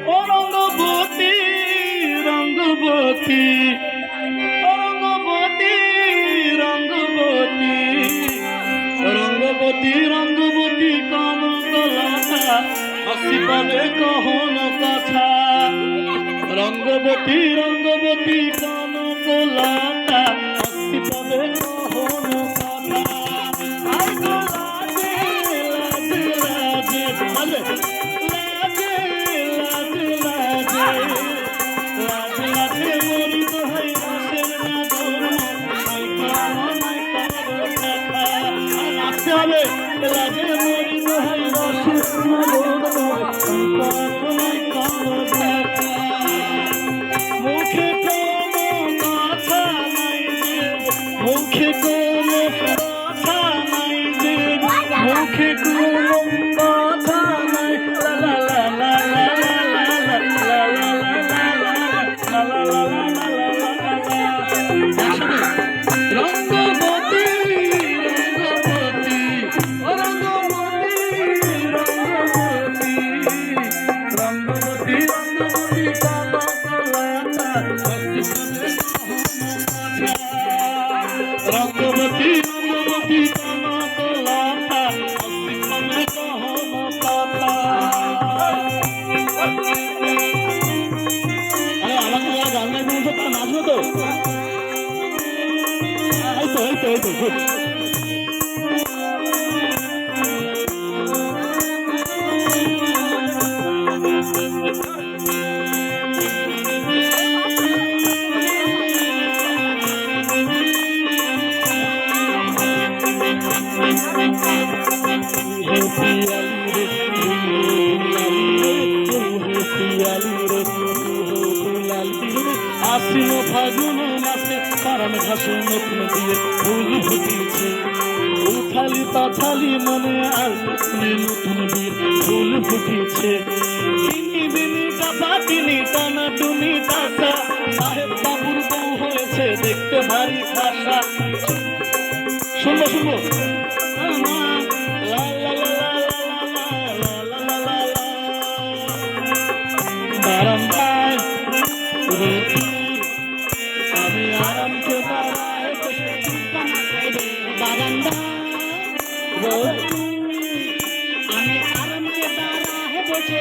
ও রঙ্গবতী রঙ্গবতী রঙ্গবতী রঙ্গবতী রঙ্গবতী রঙ্গবতী কোন কলাটা হাসি পাবে কহন কথা রঙ্গবতী রঙ্গবতী কোন কলাটা হাসি পাবে কহন কথা আই গো লাজে লাজে লাজে লাজে লাজে লাজে লাজে লাজে মরি দোহাই বসের না দোনো আই কামন আই কামন দেখা নাচতে হবে লাজে মরি দোহাই বসের না দোনো আই কামন আই কামন দেখা মুখে কোনো কথা নাই যে মুখে কোনো কথা নাই যে মুখে কোনো কথা নাই লা লা লা লা লা লা লা লা লা লা লা রঙ্গবতী রঙ্গবতী ও রঙ্গবতী রঙ্গবতী রঙ্গবতী রঙ্গবতী কালা কালাটা রঙ্গবতী রঙ্গবতী কালা কালাটা হস্তি কমে কহন কথা আরে আমাকে যারা গান গাইতে বলছে তারা নাচবে তো এই তো গুড আশ্বিন ফাগুন মাসে পারান ঘাসে নতুন দিয়ে ফুল ফুটিছে উথালি পাথালি মনে আর নতুন দিয়ে ফুল ফুটিছে তিনি দিনী কাপা তিনি টানা টুনি টাকা সাহেব বাবুর বউ হয়েছে দেখতে ভারী খাসা শুনবো শুনবো বারান্দায় আমি আরামকে বারান্দা আমি আরামকে বসে